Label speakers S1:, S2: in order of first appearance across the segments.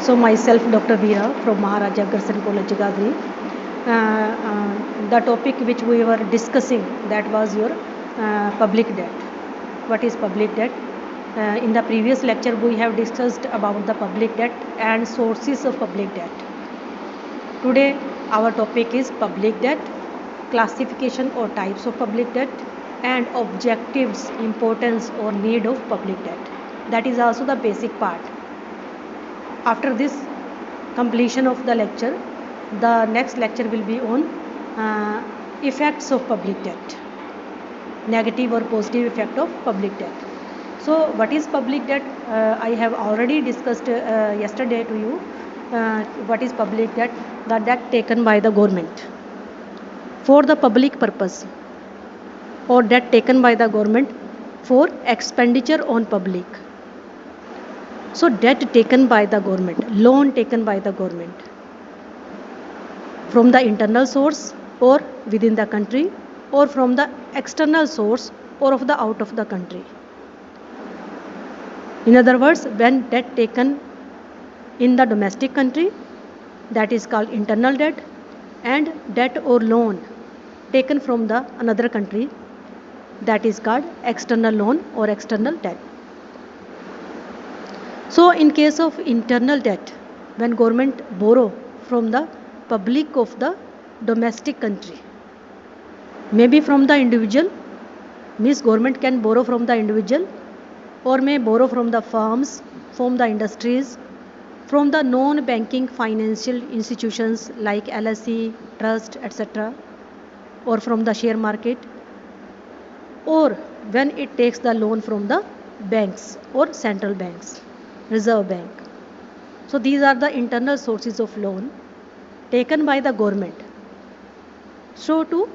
S1: So myself, Dr. Veera from Maharaja Aggarsen College, Jagagadri. The topic which we were discussing, that was your public debt. What is public debt? In the previous lecture, we have discussed about the public debt and sources of public debt. Today, our topic is public debt, classification or types of public debt, and objectives, importance or need of public debt. That is also the basic part. After this completion of the lecture, the next lecture will be on effects of public debt, negative or positive effect of public debt. So what is public debt? I have already discussed yesterday to you what is public debt. The debt taken by the government for the public purpose, or debt taken by the government for expenditure on public. So debt taken by the government, loan taken by the government from the internal source or within the country, or from the external source or of the out of the country. In other words, when debt taken in the domestic country, that is called internal debt, and debt or loan taken from the another country, that is called external loan or external debt. So in case of internal debt, when government borrow from the public of the domestic country, maybe from the individual, means government can borrow from the individual, or may borrow from the firms, from the industries, from the non-banking financial institutions like LSE, trust, etc., or from the share market, or when it takes the loan from the banks or central banks, Reserve Bank. So these are the internal sources of loan taken by the government. So to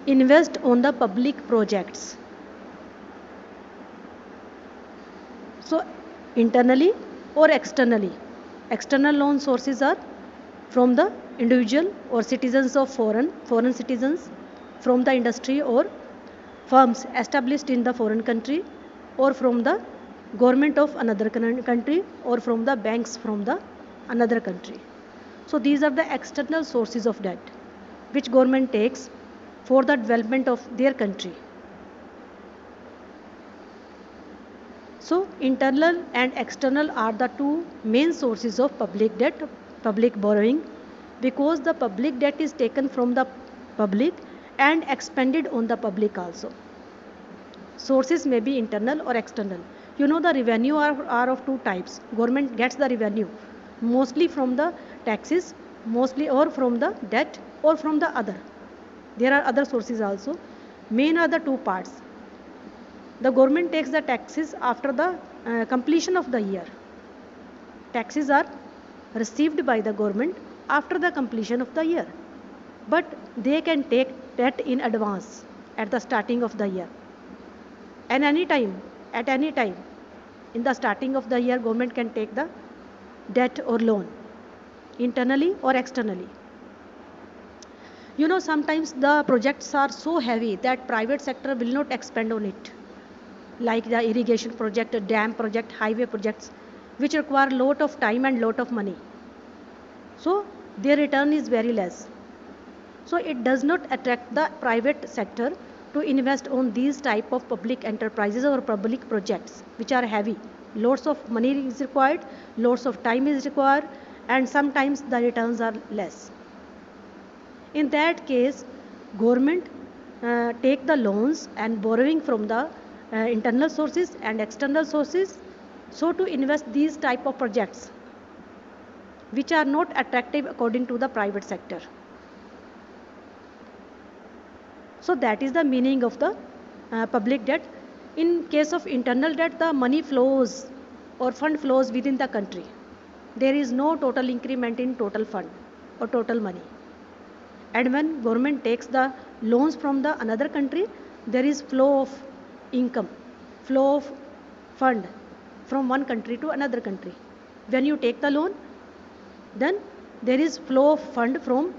S1: invest on the public projects. So internally or externally, external loan sources are from the individual or citizens of foreign citizens, from the industry or firms established in the foreign country, or from the government of another country, or from the banks from the another country. So these are the external sources of debt which government takes for the development of their country. So internal and external are the two main sources of public debt, public borrowing, because the public debt is taken from the public and expended on the public also. Sources may be internal or external. You know, the revenue are of two types. Government gets the revenue mostly from the taxes, mostly, or from the debt, or from the other. There are other sources also. Main are the two parts. The government takes the taxes after the completion of the year. Taxes are received by the government after the completion of the year, but they can take debt in advance at the starting of the year. And at any time, in the starting of the year, government can take the debt or loan, internally or externally. You know, sometimes the projects are so heavy that private sector will not expand on it, like the irrigation project, dam project, highway projects, which require lot of time and lot of money. So their return is very less. So it does not attract the private sector to invest on these type of public enterprises or public projects which are heavy. Lots of money is required, lots of time is required, and sometimes the returns are less. In that case, government take the loans and borrowing from the internal sources and external sources, so to invest these type of projects which are not attractive according to the private sector. So that is the meaning of the public debt. In case of internal debt, the money flows or fund flows within the country. There is no total increment in total fund or total money. And when government takes the loans from the another country, there is flow of income, flow of fund from one country to another country. When you take the loan, then there is flow of fund from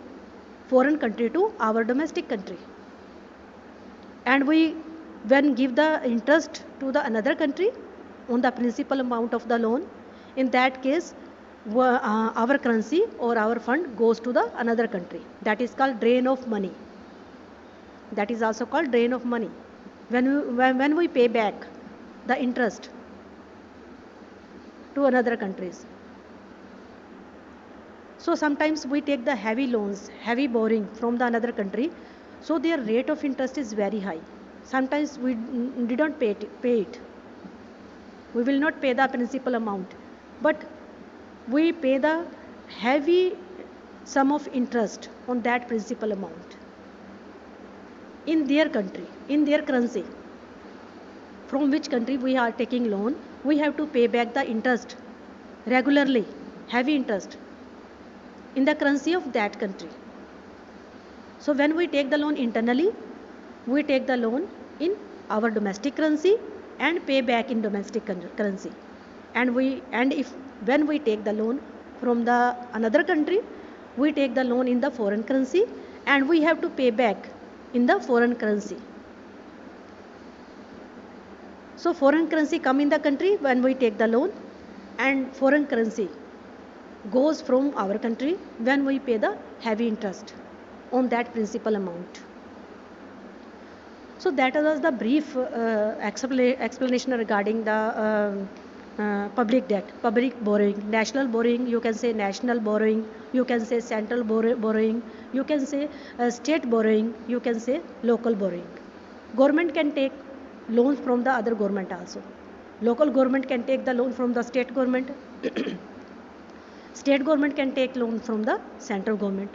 S1: foreign country to our domestic country. And we when give the interest to the another country on the principal amount of the loan, in that case our currency or our fund goes to the another country. That is called drain of money. That is also called drain of money. When we pay back the interest to another countries. So sometimes we take the heavy loans, heavy borrowing from the another country, so their rate of interest is very high. Sometimes we didn't pay it. We will not pay the principal amount, but we pay the heavy sum of interest on that principal amount in their country, in their currency. From which country we are taking loan, we have to pay back the interest regularly, heavy interest in the currency of that country. So when we take the loan internally, we take the loan in our domestic currency and pay back in domestic currency. And when we take the loan from the another country, we take the loan in the foreign currency and we have to pay back in the foreign currency. So foreign currency come in the country when we take the loan, and foreign currency goes from our country when we pay the heavy interest on that principal amount. So that was the brief explanation regarding the public debt, public borrowing, national borrowing. You can say national borrowing, you can say central borrowing, you can say state borrowing, you can say local borrowing. Government can take loans from the other government also. Local government can take the loan from the state government. State government can take loan from the central government,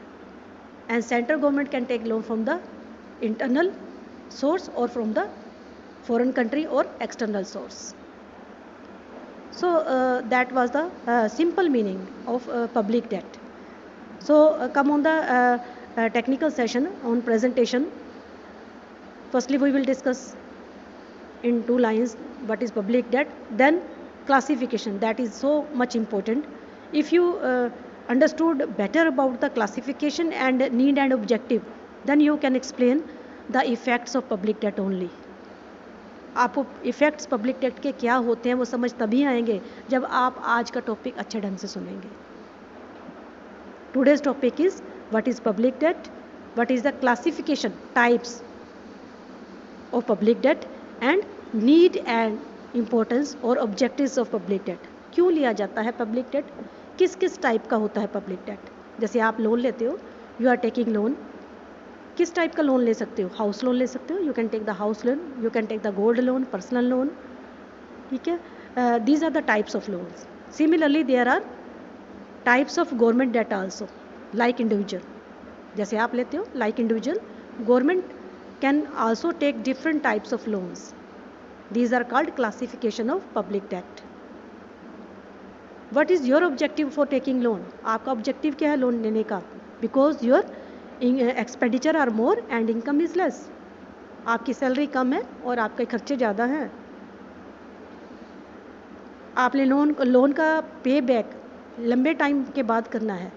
S1: and central government can take loan from the internal source or from the foreign country or external source. So that was the simple meaning of public debt. So come on the technical session on presentation. Firstly, we will discuss in 2 lines what is public debt, then classification. That is so much important. If you understood better about the classification and need and objective, then you can explain the effects of public debt only. आपको effects public debt के क्या होते हैं वो समझ तभी आएंगे जब आप आज का टॉपिक अच्छे ढंग से सुनेंगे. Today's topic is what is public debt, what is the classification types of public date and need and importance और ऑब्जेक्टिव्स ऑफ पब्लिक डेट. क्यों लिया जाता है पब्लिक डेट, किस किस टाइप का होता है पब्लिक डेट. जैसे आप लोन लेते हो, यू आर टेकिंग लोन, किस टाइप का लोन ले सकते हो. हाउस लोन ले सकते हो, you can take the house loan, you can take the gold loan, personal loan. ठीक है, these are the types of loans. Similarly there are types of government debt also, like individual. जैसे आप लेते हो like individual, government can also take different types of loans. These are called classification of public debt. What is your objective for taking loan. आपका objective क्या है loan लेने का. Because your expenditure are more and income is less. आपकी salary कम है और आपके खर्चे ज़्यादा हैं. आपने लोन का पे बैक लंबे टाइम के बाद करना है.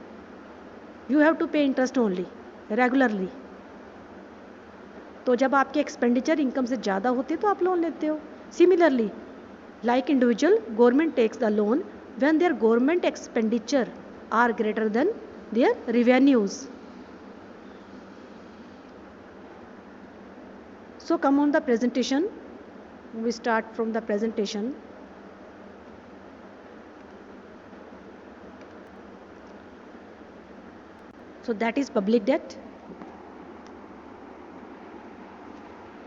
S1: You have to pay interest only regularly. तो जब आपके एक्सपेंडिचर इनकम से ज़्यादा होते तो आप लोन लेते हो. Similarly like individual, government takes the loan when their government expenditure are greater than their revenues. So come on the presentation. We start from the presentation. So that is public debt.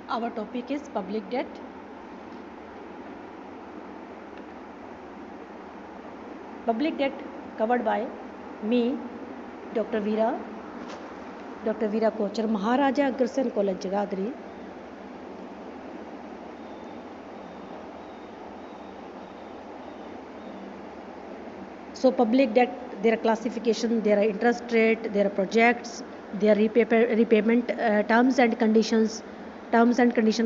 S1: Our topic is public debt. Public debt covered by me, Dr. Veera Kochar, Maharaja Aggarsen College, Jagadri. So public debt, there are classification, there are interest rate, there are projects, there are repayment terms and conditions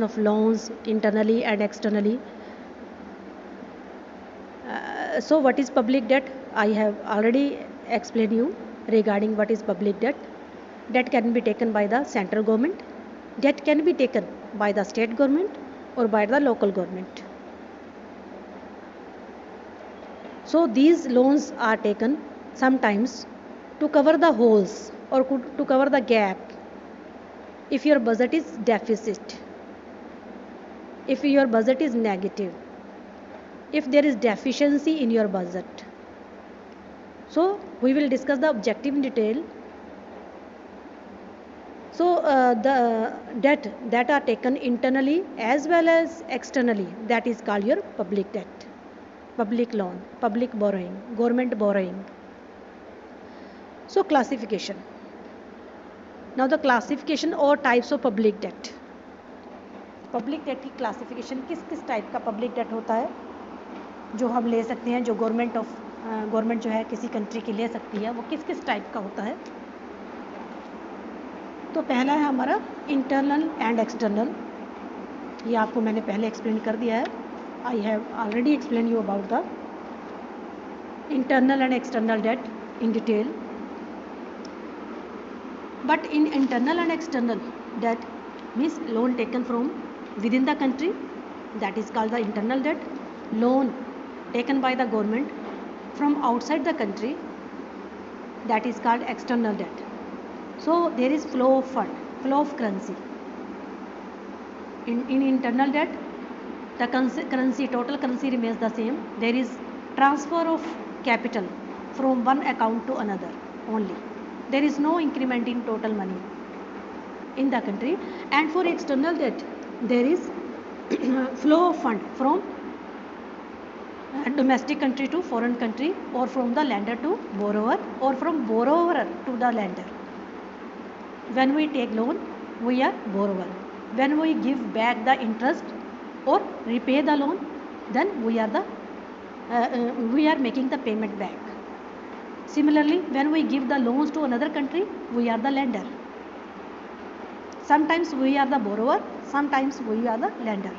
S1: of loans internally and externally. So what is public debt? I have already explained you regarding what is public debt. Debt can be taken by the central government. Debt can be taken by the state government or by the local government. So these loans are taken sometimes to cover the holes or to cover the gap if your budget is deficit, if your budget is negative, if there is deficiency in your budget. So we will discuss the objective in detail. So the debt that are taken internally as well as externally, that is called your public debt, public loan, public borrowing, government borrowing. So classification. Now the classification or types of public debt. Public debt की classification किस किस type का public debt होता है जो हम ले सकते हैं, जो गवर्नमेंट जो है किसी कंट्री की ले सकती है, वो किस किस टाइप का होता है. तो पहला है हमारा इंटरनल एंड एक्सटर्नल. ये आपको मैंने पहले एक्सप्लेन कर दिया है. I have already explain you about the internal and external debt in detail. But in internal and external debt means loan taken from within the country, that is called the internal debt. Loan taken by the government from outside the country, that is called external debt. So there is flow of fund, flow of currency. In internal debt, the currency, total currency remains the same. There is transfer of capital from one account to another only. There is no increment in total money in the country. And for external debt, there is flow of fund from domestic country to foreign country, or from the lender to borrower, or from borrower to the lender. When we take loan, we are borrower. When we give back the interest or repay the loan, then we are making the payment back. Similarly, when we give the loans to another country, we are the lender. Sometimes we are the borrower, sometimes we are the lender.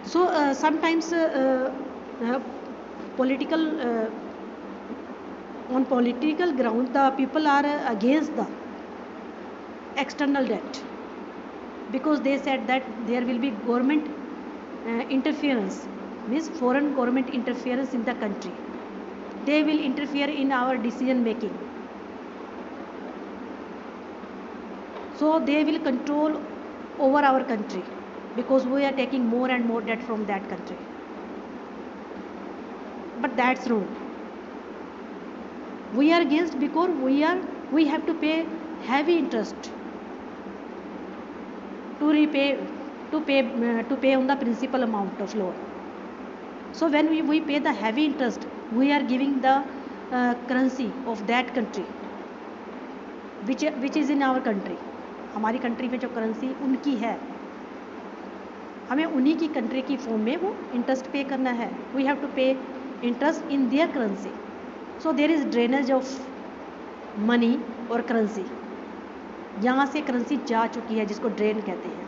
S1: So sometimes on political ground, the people are against the external debt, because they said that there will be government interference, means foreign government interference in the country. They will interfere in our decision making. So they will control over our country, because we are taking more and more debt from that country. But that's wrong. We are against because we have to pay heavy interest to pay on the principal amount of loan. So when we pay the heavy interest, we are giving the currency of that country, which is in our country. हमारी country में जो currency उनकी है, हमें उन्हीं की country की form में वो इंटरेस्ट पे करना है. We have to pay interest in their currency. So there is drainage of money और करेंसी. यहाँ से करेंसी जा चुकी है, जिसको ड्रेन कहते हैं,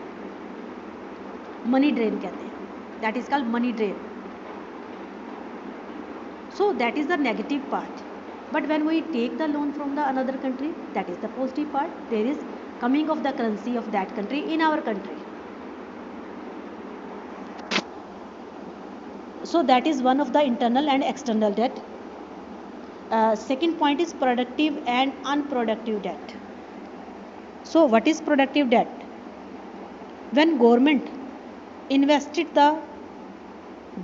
S1: मनी ड्रेन कहते हैं. That is called money drain. So that is the negative part. But when we take the loan from the another country, that is the positive part. There is coming of the currency of that country in our country. So that is one of the internal and external debt. Second point is productive and unproductive debt. So what is productive debt? When government invested the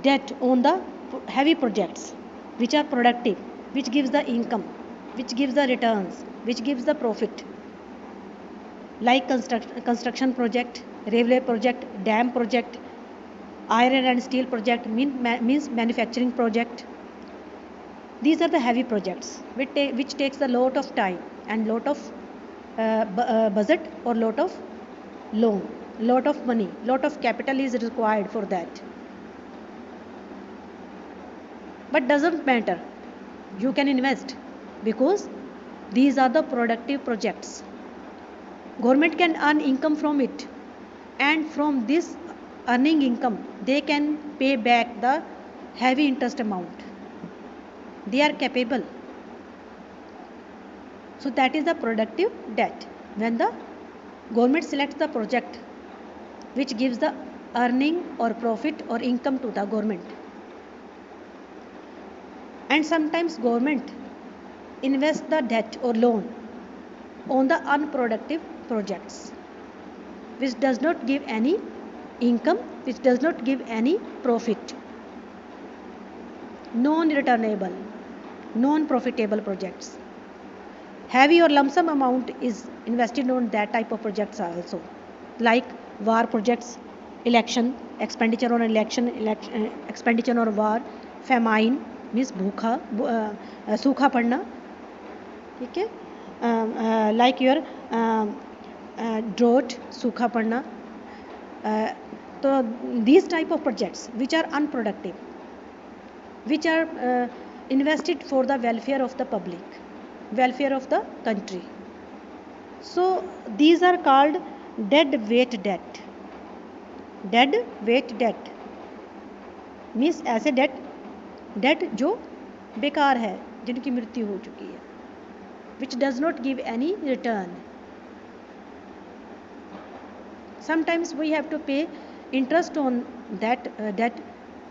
S1: debt on the heavy projects which are productive, which gives the income, which gives the returns, which gives the profit, like construction project, railway project, dam project, iron and steel project, means manufacturing project. These are the heavy projects which takes a lot of time and lot of budget or lot of loan, lot of money, lot of capital is required for that. But doesn't matter, you can invest, because these are the productive projects. Government can earn income from it, and from this earning income they can pay back the heavy interest amount. They are capable. So that is the productive debt. When the government selects the project which gives the earning or profit or income to the government, And sometimes government invest the debt or loan on the unproductive projects, which does not give any income, which does not give any profit. Non-returnable, non-profitable projects. Heavy or lump sum amount is invested on that type of projects also, like war projects, election, expenditure on election, expenditure on war, famine means भूखा सूखा पड़ना, ठीक है, like your drought, सूखा पड़ना. So these type of projects which are unproductive, which are invested for the welfare of the public, welfare of the country. So these are called dead weight debt. Dead weight debt means ऐसे debt जो बेकार है, जिनकी मृत्यु हो चुकी है, which does not give any return. Sometimes we have to pay interest on that debt,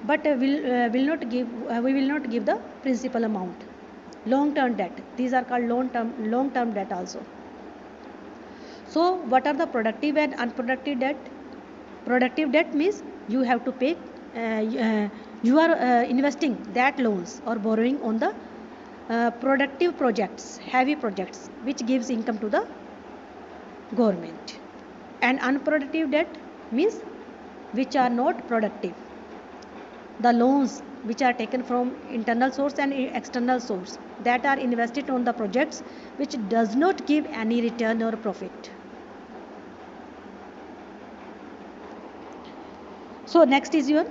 S1: but we will not give the principal amount. Long term debt, these are called long term debt also. So what are the productive and unproductive debt? Productive debt means you have to pay, you are investing that loans or borrowing on the productive projects, heavy projects, which gives income to the government. And unproductive debt means which are not productive. The loans which are taken from internal source and external source, that are invested on the projects which does not give any return or profit. So next is your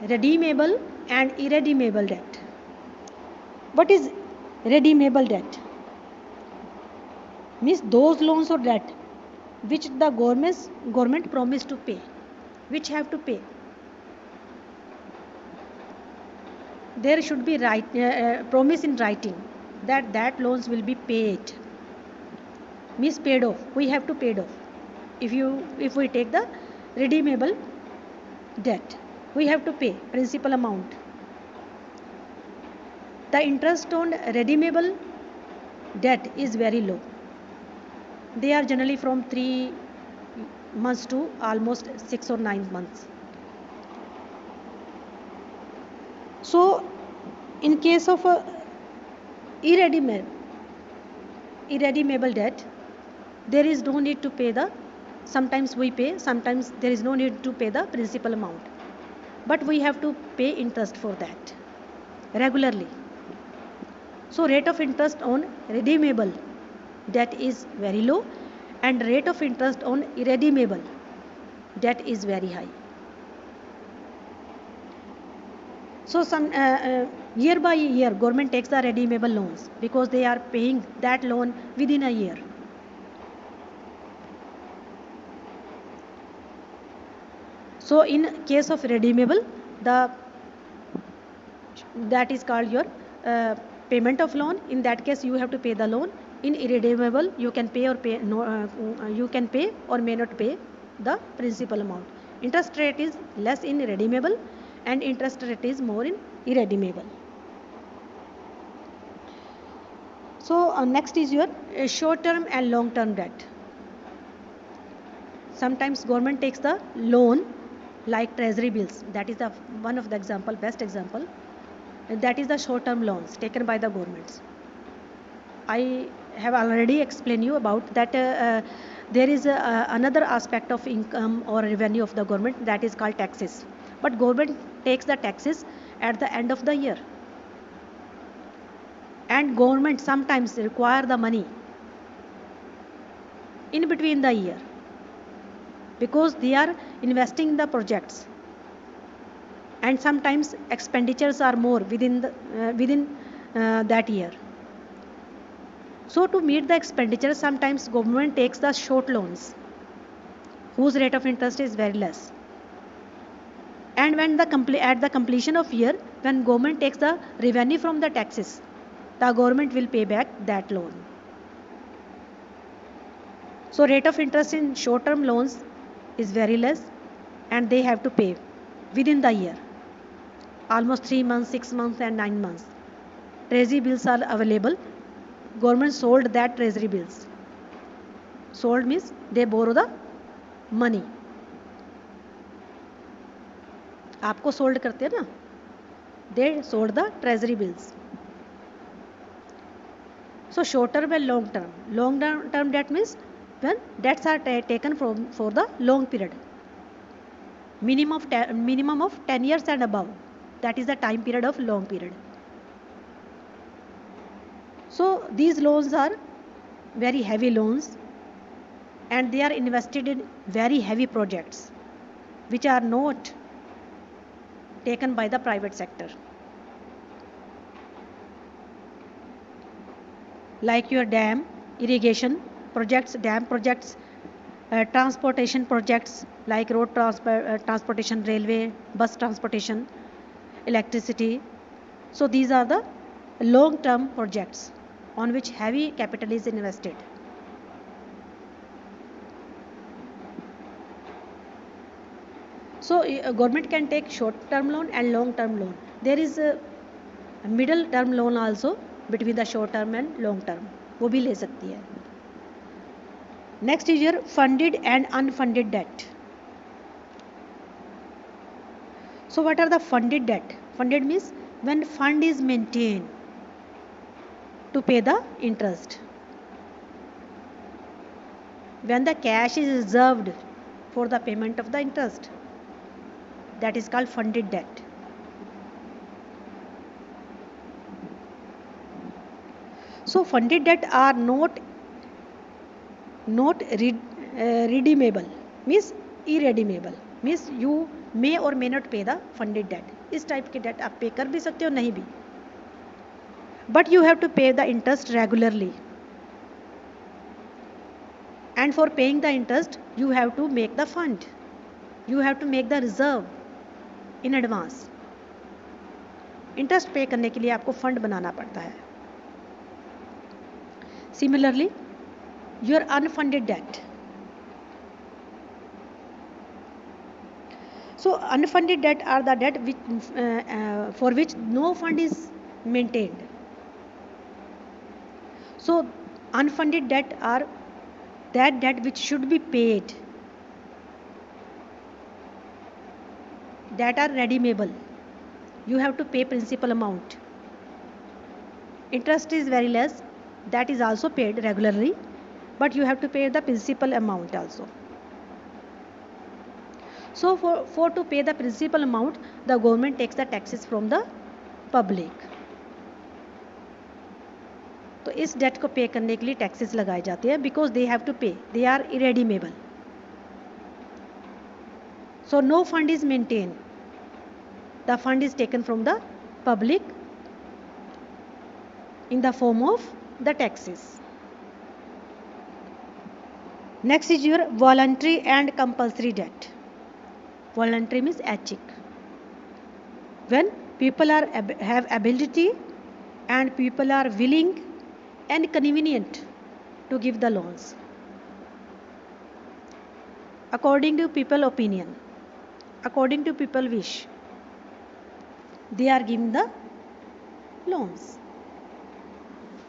S1: redeemable and irredeemable debt. What is redeemable debt? Means those loans or debt which the government promised to pay, which have to pay. There should be promise in writing that loans will be paid. Means paid off. We have to pay it off. If we take the redeemable debt, we have to pay principal amount. The interest on redeemable debt is very low. They are generally from 3 months to almost 6 or 9 months. So in case of irredeemable debt, there is no need to pay sometimes we pay, sometimes there is no need to pay the principal amount, but we have to pay interest for that regularly. So rate of interest on redeemable debt is very low, and rate of interest on irredeemable debt is very high. So some year by year government takes the redeemable loans because they are paying that loan within a year. So in case of redeemable, that is called your payment of loan. In that case you have to pay the loan. In irredeemable, you can pay or may not pay the principal amount. Interest rate is less in redeemable and interest rate is more in irredeemable. So next is your short term and long term debt. Sometimes government takes the loan like treasury bills. That is one of the best example. That is the short term loans taken by the governments. I have already explained you about that. There is another aspect of income or revenue of the government, that is called taxes. But government takes the taxes at the end of the year, and government sometimes require the money in between the year because they are investing in the projects, and sometimes expenditures are more within that year. So to meet the expenditure, sometimes government takes the short loans whose rate of interest is very less. And when at the completion of year, when government takes the revenue from the taxes, the government will pay back that loan. So rate of interest in short term loans is very less, and they have to pay within the year, almost 3 months, 6 months and 9 months. treasury bills are available, government sold that treasury bills. Sold means they borrow the money. आपको sold करते हैं ना, they sold the treasury bills. So short term and long term. Long term debt means when debts are taken from for the long period, minimum of 10 years and above. That is the time period of long period. So these loans are very heavy loans, and they are invested in very heavy projects which are not taken by the private sector, like your dam, irrigation projects, dam projects, transportation projects like road transportation, railway, bus transportation, electricity. So these are the long term projects on which heavy capital is invested. So government can take short term loan and long term loan. There is a middle term loan also between the short term and long term, वो भी ले सकती है. Next is your funded and unfunded debt. So what are the funded debt? Funded means when fund is maintained to pay the interest. When the cash is reserved for the payment of the interest, that is called funded debt. So funded debt are not redeemable, means irredeemable, means you may or may not pay the funded debt. इस type के date आप पे कर भी सकते हो, नहीं भी, but you have to pay the interest regularly, and for paying the interest you have to make the fund, you have to make the reserve in advance. Interest पे करने के लिए आपको फंड बनाना पड़ता है. Similarly, your unfunded debt. So unfunded debt are the debt for which no fund is maintained. So unfunded debt are that debt which should be paid, that are redeemable. You have to pay principal amount. Interest is very less, that is also paid regularly, but you have to pay the principal amount also. So for to pay the principal amount, the government takes the taxes from the public. तो इस date को पे करने के लिए taxes लगाए जाते हैं, because they have to pay, they are irredeemable. So no fund is maintained. The fund is taken from the public in the form of the taxes. Next is your voluntary and compulsory debt. Voluntary means ऐच्छिक. When people have ability and people are willing and convenient to give the loans according to people opinion, according to people wish, they are giving the loans.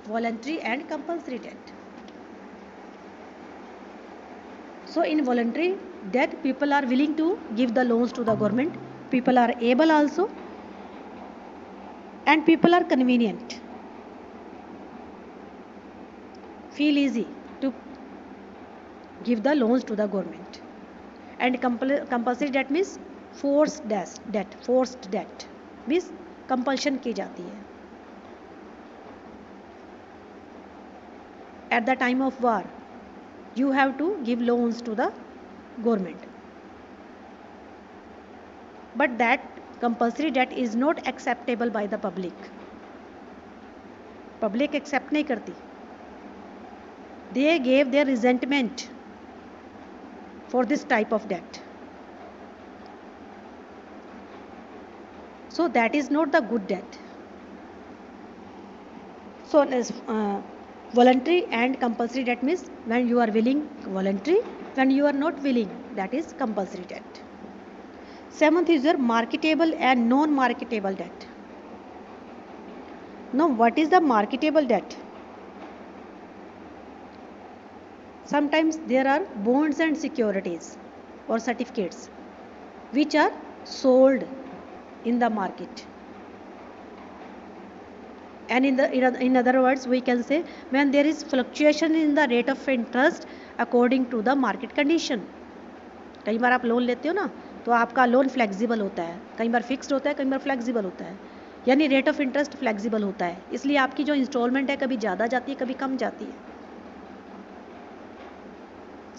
S1: Voluntary and compulsory debt. So in voluntary debt, people are willing to give the loans to the government, people are able also, and people are convenient, feel easy to give the loans to the government. And compulsory debt means forced debt. Forced debt means compulsion की जाती है. At the time of war, you have to give loans to the government, but that compulsory debt is not acceptable by the public. Public accept नहीं करती. They gave their resentment for this type of debt. So that is not the good debt. So voluntary and compulsory debt means when you are willing, voluntary, when you are not willing, that is compulsory debt. Seventh is your marketable and non-marketable debt. Now, what is the marketable debt? Sometimes there are bonds and securities or certificates which are sold in the market. And in other words, we can say when there is fluctuation in the rate of interest according to the market condition. कई बार आप loan लेते हो ना, तो आपका loan flexible होता है, कई बार फिक्स्ड होता है, कई बार फ्लेक्सिबल होता है, यानी रेट ऑफ इंटरेस्ट फ्लेक्सिबल होता है, इसलिए आपकी जो इंस्टॉलमेंट है कभी ज़्यादा जाती है, कभी कम जाती है.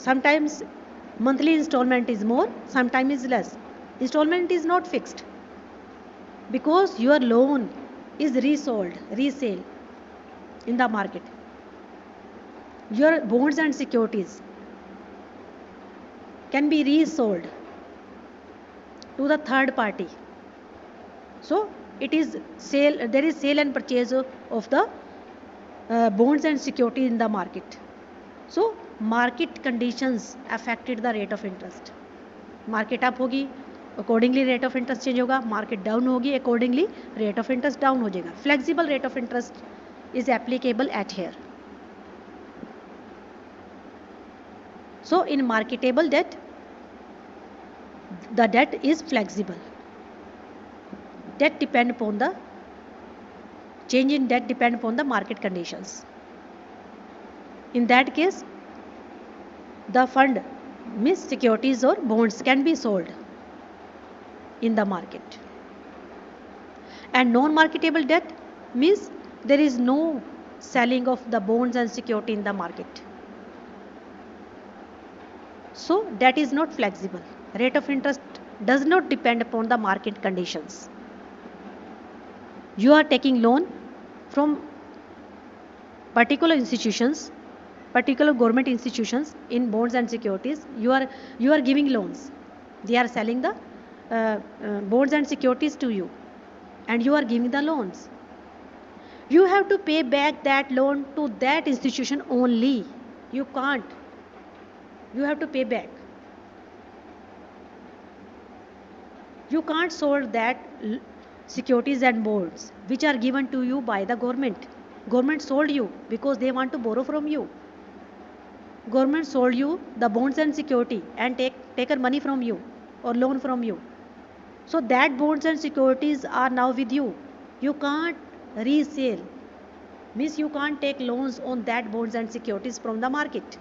S1: Sometimes monthly installment is more, sometimes is less. Installment is not fixed because your loan is resale in the market. Your bonds and securities can be resold to the third party. So it is sale, there is sale and purchase of the bonds and security in the market. So market conditions affected the rate of interest. Market up होगी, accordingly rate of interest change होगा, market down होगी, accordingly rate of interest down हो जाएगा. Flexible rate of interest is applicable at here. So in marketable debt the debt is flexible. Debt depend upon the change in debt depend upon the market conditions. In that case, the fund means securities or bonds can be sold in the market. And non-marketable debt means there is no selling of the bonds and security in the market. So that is not flexible. Rate of interest does not depend upon the market conditions. You are taking loan from particular institutions, particular government institutions in bonds and securities. You are giving loans. They are selling the bonds and securities to you, and you are giving the loans. You have to pay back that loan to that institution only. You can't. You have to pay back. You can't sold that securities and bonds which are given to you by the government. Government sold you because they want to borrow from you. Government sold you the bonds and security and taken money from you or loan from you. So that bonds and securities are now with you. You can't resell. Means you can't take loans on that bonds and securities from the market.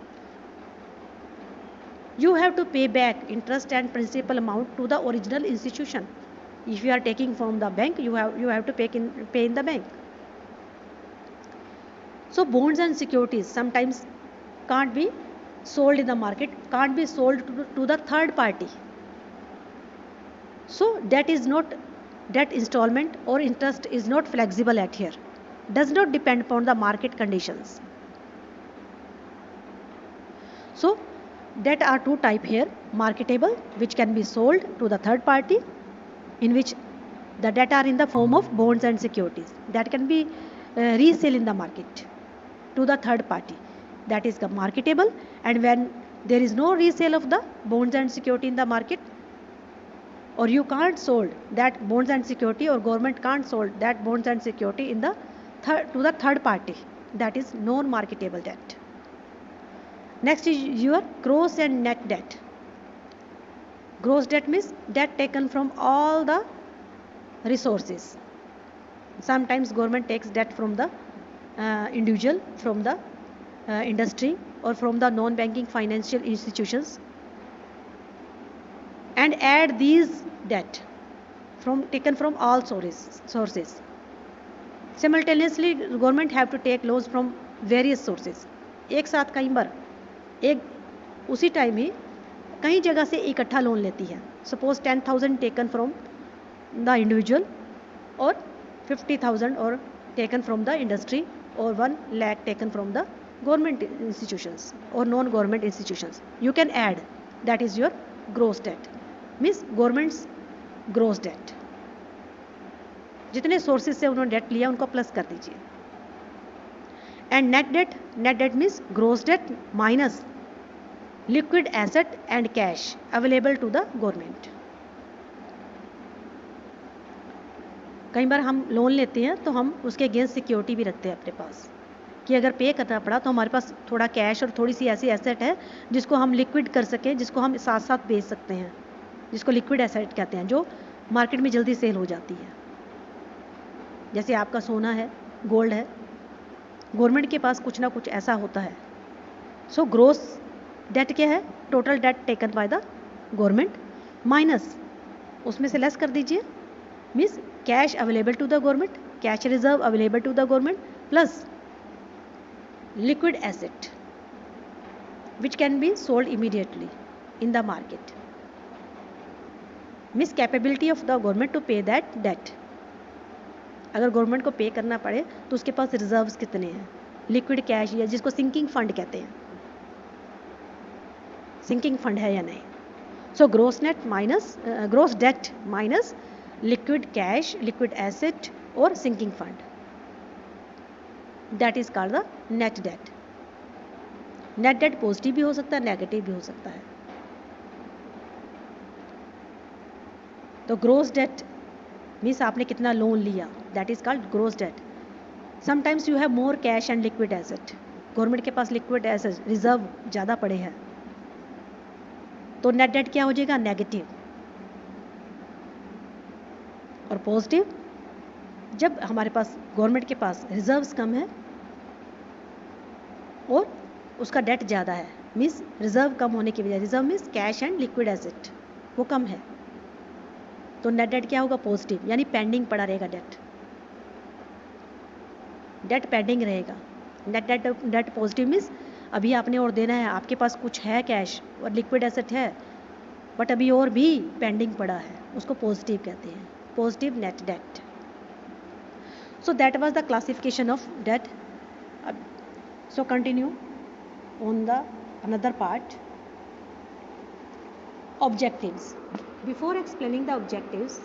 S1: You have to pay back interest and principal amount to the original institution. If you are taking from the bank, you have to pay in the bank. So bonds and securities sometimes can't be sold in the market, can't be sold to the third party. So that installment or interest is not flexible at here, does not depend upon the market conditions. So that are two type here: marketable, which can be sold to the third party, in which the debt are in the form of bonds and securities that can be resale in the market to the third party. That is the marketable. And when there is no resale of the bonds and security in the market, or you can't sold that bonds and security, or government can't sold that bonds and security in the to the third party, that is non-marketable debt. Next is your gross and net debt. Gross debt means debt taken from all the resources. Sometimes government takes debt from the individual, from the industry, or from the non-banking financial institutions, and add these debt taken from all sources. Simultaneously, government have to take loans from various sources. एक साथ कई बार एक उसी time ही कई जगह से इकट्ठा loan लेती है. Suppose 10,000 taken from the individual, और 50,000 और टेकन फ्रॉम द इंडस्ट्री, और 1 lakh taken from the government institutions और non government institutions. You can add, that is your gross debt. Means government's gross debt. जितने sources से उन्होंने debt लिया उनको plus कर दीजिए. And net debt means gross debt minus liquid asset and cash available to the government. कई बार हम loan लेते हैं तो हम उसके अगेंस्ट सिक्योरिटी भी रखते हैं अपने पास कि अगर पे करना पड़ा तो हमारे पास थोड़ा कैश और थोड़ी सी ऐसी एसेट है जिसको हम लिक्विड कर सकें, जिसको हम साथ साथ बेच सकते हैं, जिसको लिक्विड एसेट कहते हैं, जो मार्केट में जल्दी सेल हो जाती है। जैसे आपका सोना है, गोल्ड है, गवर्नमेंट के पास कुछ ना कुछ ऐसा होता है। सो ग्रोस डेट क्या है? Total debt taken by the government minus उसमें से लेस कर दीजिए, means cash available to the government, cash reserve available to the government plus liquid asset which can be sold immediately in the market, means capability of the government to pay that debt। अगर government को पे करना पड़े तो उसके पास reserves कितने हैं, liquid cash या जिसको सिंकिंग फंड कहते हैं, सिंकिंग फंड है या नहीं। So gross net minus gross debt minus liquid cash, liquid asset और sinking fund, that is called the net debt. Net debt positive भी हो सकता है, नेगेटिव भी हो सकता है। तो ग्रोस डेट मीन्स आपने कितना लोन लिया, that is called gross debt. Sometimes you have more cash and liquid asset, government के पास लिक्विड एसेट रिजर्व ज़्यादा पड़े हैं, तो नेट डेट क्या हो जाएगा? नेगेटिव। और पॉजिटिव जब हमारे पास गवर्नमेंट के पास रिजर्व्स कम है और उसका डेट ज़्यादा है, मीन्स रिजर्व कम होने की वजह, reserve means cash and liquid asset वो कम है, तो नेट डेट क्या होगा? पॉजिटिव, यानी पेंडिंग पड़ा रहेगा डेट, डेट पेंडिंग रहेगा। डेट पॉजिटिव मीन्स अभी आपने और देना है, आपके पास कुछ है कैश और लिक्विड एसेट है बट अभी और भी पेंडिंग पड़ा है, उसको पॉजिटिव कहते हैं, positive net debt. So that was the classification of debt. So continue on the another part, objectives। Before explaining the objectives,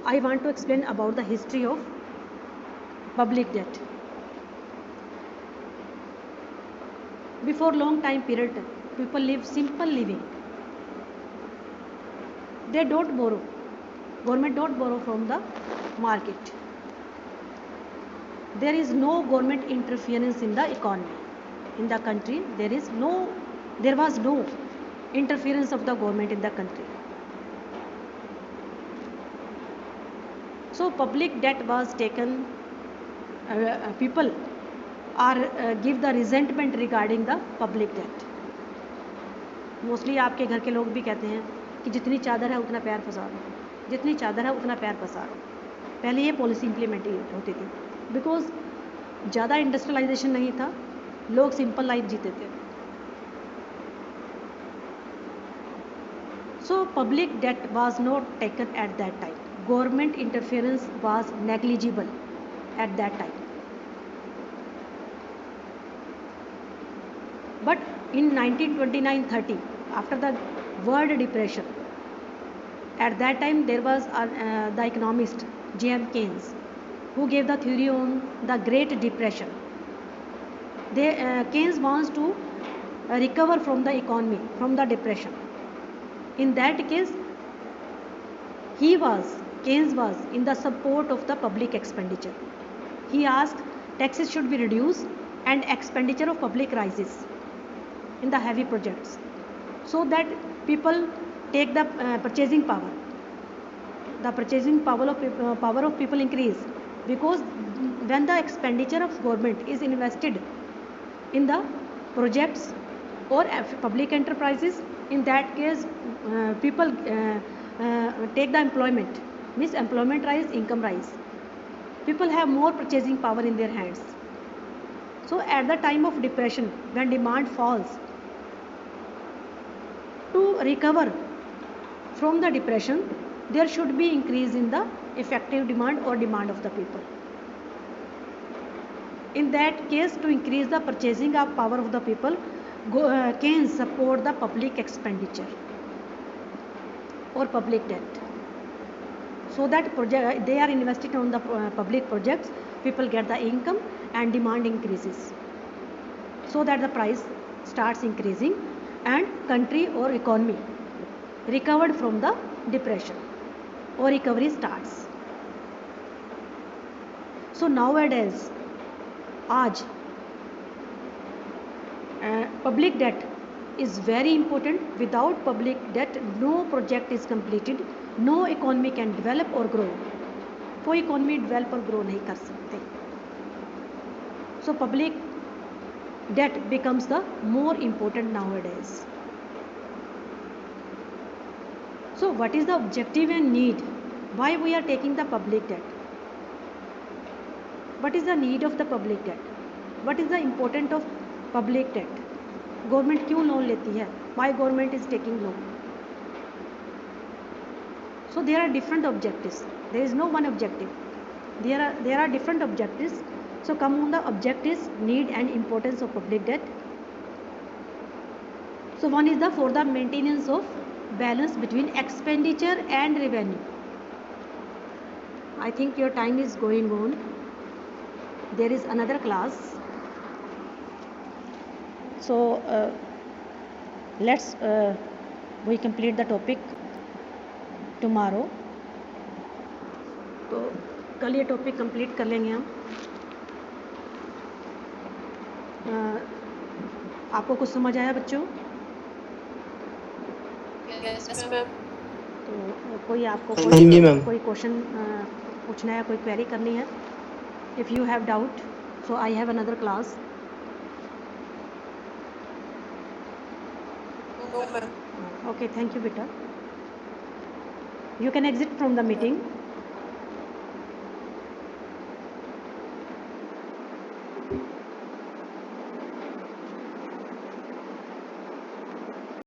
S1: I want to explain about the history of public debt। Before long time period people live simple living, they don't borrow, government don't borrow from the market, there is no government interference in the economy in the country, there was no interference of the government in the country। So public debt was taken, people are give the resentment regarding the public debt। Mostly आपके घर के लोग भी कहते हैं कि जितनी चादर है उतना पैर पसारो, जितनी चादर है उतना पैर पसारो। पहले ये पॉलिसी इम्प्लीमेंट होती थी, बिकॉज ज़्यादा इंडस्ट्रियलाइजेशन नहीं था, लोग सिंपल लाइफ जीते थे। So public debt was not taken at that time, government interference was negligible at that time. But in 1929-30, after the World Depression, at that time there was the economist J.M. Keynes, who gave the theory on the Great Depression. Keynes wants to recover from the economy, from the depression. In that case, Keynes was in the support of the public expenditure. He asked taxes should be reduced and expenditure of public rises in the heavy projects, so that people take the purchasing power. The purchasing power of people increase, because when the expenditure of government is invested in the projects or public enterprises, in that case people take the employment, means employment rise, income rise, people have more purchasing power in their hands. So at the time of depression, when demand falls, to recover from the depression, there should be increase in the effective demand or demand of the people. In that case, to increase the purchasing of power of the people, Keynes support the public expenditure or public debt, so that they are invested on the public projects, people get the income and demand increases, so that the price starts increasing and country or economy recovered from the depression. or recovery starts. So nowadays, आज public debt is very important. Without public debt, no project is completed, no economy can develop or grow. कोई economy develop और grow नहीं कर सकते. So public debt becomes the more important nowadays. So what is the objective and need? Why we are taking the public debt? What is the need of the public debt? What is the importance of public debt? Government क्यों loan लेती है? Why government is taking loan? So there are different objectives. There is no one objective. There are different objectives. So come on the objectives, need and importance of public debt. So one is for the maintenance of balance between expenditure and revenue. I think your time is going on. There is another class. So let's we complete the topic tomorrow. तो कल ये topic complete कर लेंगे हम. आपको कुछ समझ आया बच्चों?
S2: Yes, ma'am.
S1: तो कोई आपको कोई क्वेश्चन पूछना है, कोई क्वेरी करनी है? If you have doubt, so I have another class.
S2: No, ma'am.
S1: Okay, thank you, beta. You can exit from the meeting.